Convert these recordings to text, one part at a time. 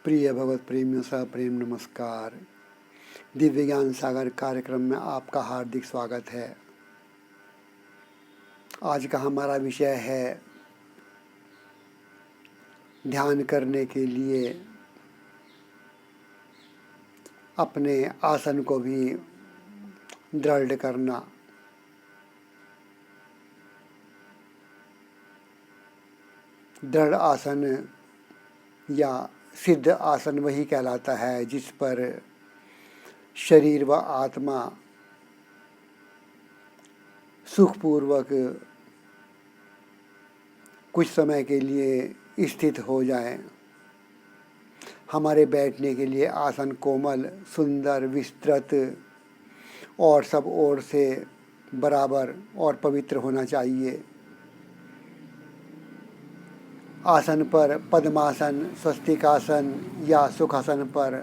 प्रिय भगवत प्रेमियों सा प्रेम नमस्कार। दिव्य ज्ञान सागर कार्यक्रम में आपका हार्दिक स्वागत है। आज का हमारा विषय है ध्यान करने के लिए अपने आसन को भी दृढ़ करना। दृढ़ आसन या सिद्ध आसन वही कहलाता है जिस पर शरीर व आत्मा सुखपूर्वक कुछ समय के लिए स्थित हो जाए। हमारे बैठने के लिए आसन कोमल, सुंदर, विस्तृत और सब ओर से बराबर और पवित्र होना चाहिए। आसन पर पद्मासन, स्वस्तिकासन या सुखासन पर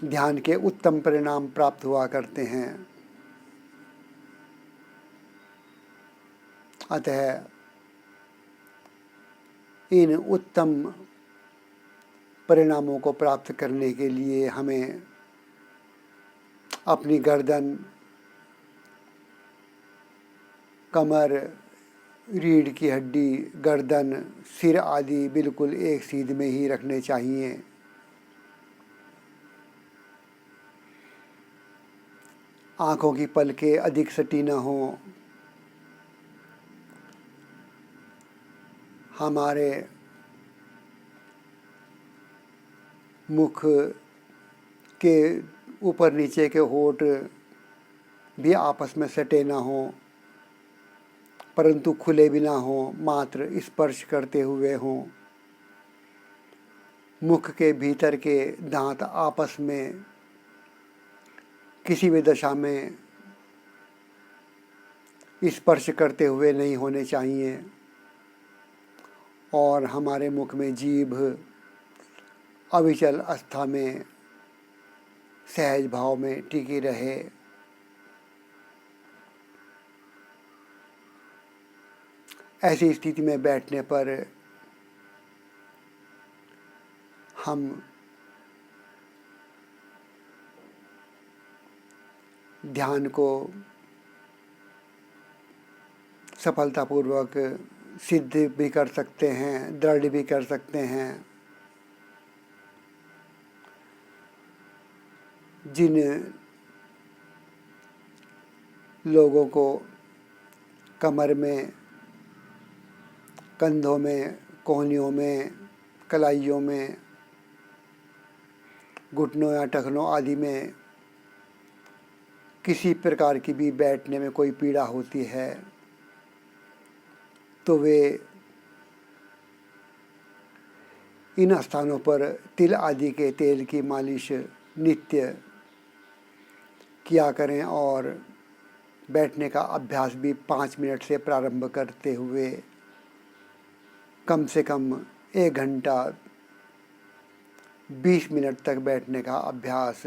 ध्यान के उत्तम परिणाम प्राप्त हुआ करते हैं। अतः इन उत्तम परिणामों को प्राप्त करने के लिए हमें अपनी गर्दन, कमर, रीढ़ की हड्डी, गर्दन, सिर आदि बिल्कुल एक सीध में ही रखने चाहिए। आँखों की पलकें अधिक सटी न हों। हमारे मुख के ऊपर नीचे के होंठ भी आपस में सटे ना हों, परंतु खुले भी ना हों, मात्र स्पर्श करते हुए हों। मुख के भीतर के दांत आपस में किसी भी दशा में स्पर्श करते हुए नहीं होने चाहिए और हमारे मुख में जीभ अविचल अवस्था में सहज भाव में टिकी रहे। ऐसी स्थिति में बैठने पर हम ध्यान को सफलतापूर्वक सिद्ध भी कर सकते हैं, दृढ़ भी कर सकते हैं। जिन लोगों को कमर में, कंधों में, कोहनियों में, कलाइयों में, घुटनों या टखनों आदि में किसी प्रकार की भी बैठने में कोई पीड़ा होती है, तो वे इन स्थानों पर तिल आदि के तेल की मालिश नित्य किया करें और बैठने का अभ्यास भी 5 मिनट से प्रारंभ करते हुए कम से कम 1 घंटा 20 मिनट तक बैठने का अभ्यास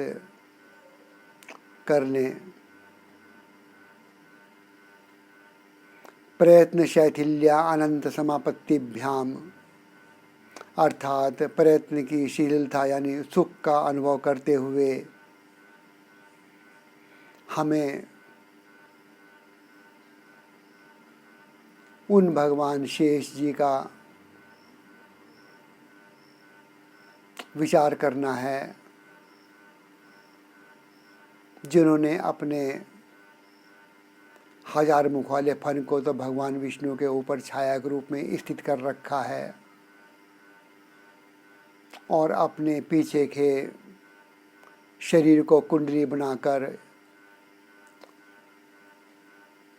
कर लें। प्रयत्न शैथिल्या अनंत समापत्तिभ्याम, अर्थात प्रयत्न की शीलता यानी सुख का अनुभव करते हुए हमें उन भगवान शेष जी का विचार करना है जिन्होंने अपने 1000 मुख वाले फन को तो भगवान विष्णु के ऊपर छाया के रूप में स्थित कर रखा है और अपने पीछे के शरीर को कुंडली बनाकर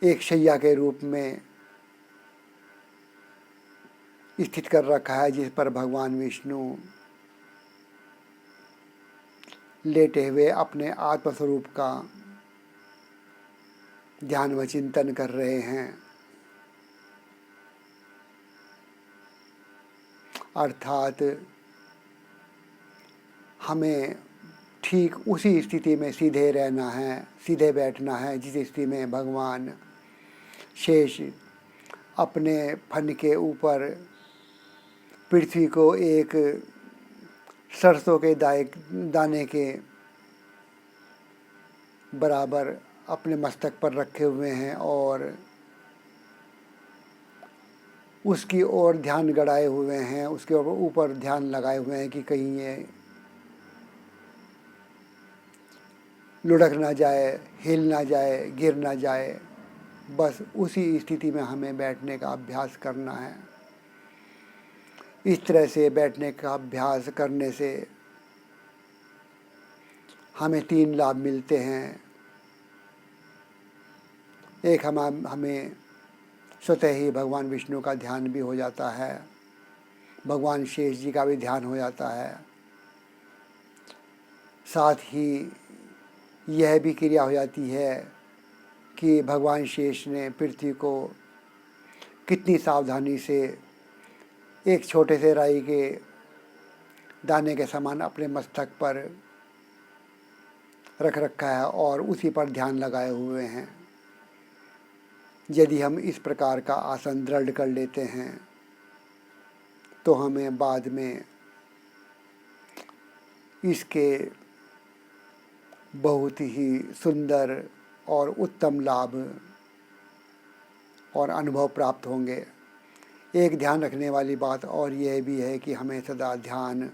एक शैया के रूप में स्थित कर रखा है, जिस पर भगवान विष्णु लेटे हुए अपने आत्मस्वरूप का ध्यान व चिंतन कर रहे हैं। अर्थात हमें ठीक उसी स्थिति में सीधे रहना है, सीधे बैठना है जिस स्थिति में भगवान शेष अपने फन के ऊपर पृथ्वी को एक सरसों के दाने के बराबर अपने मस्तक पर रखे हुए हैं और उसकी ओर ध्यान गड़ाए हुए हैं, उसके ऊपर ध्यान लगाए हुए हैं कि कहीं ये लुढ़क ना जाए, हिल ना जाए, गिर ना जाए। बस उसी स्थिति में हमें बैठने का अभ्यास करना है। इस तरह से बैठने का अभ्यास करने से हमें 3 लाभ मिलते हैं। एक हमें स्वतः ही भगवान विष्णु का ध्यान भी हो जाता है, भगवान शेष जी का भी ध्यान हो जाता है। साथ ही यह भी क्रिया हो जाती है कि भगवान शेष ने पृथ्वी को कितनी सावधानी से एक छोटे से राई के दाने के समान अपने मस्तक पर रख रखा है और उसी पर ध्यान लगाए हुए हैं। यदि हम इस प्रकार का आसन दृढ़ कर लेते हैं तो हमें बाद में इसके बहुत ही सुंदर और उत्तम लाभ और अनुभव प्राप्त होंगे। एक ध्यान रखने वाली बात और यह भी है कि हमें सदा ध्यान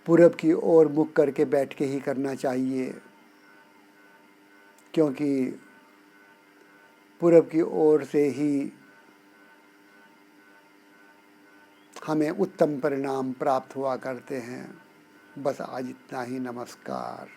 पूरब की ओर मुख करके बैठ के ही करना चाहिए, क्योंकि पूरब की ओर से ही हमें उत्तम परिणाम प्राप्त हुआ करते हैं। बस आज इतना ही। नमस्कार।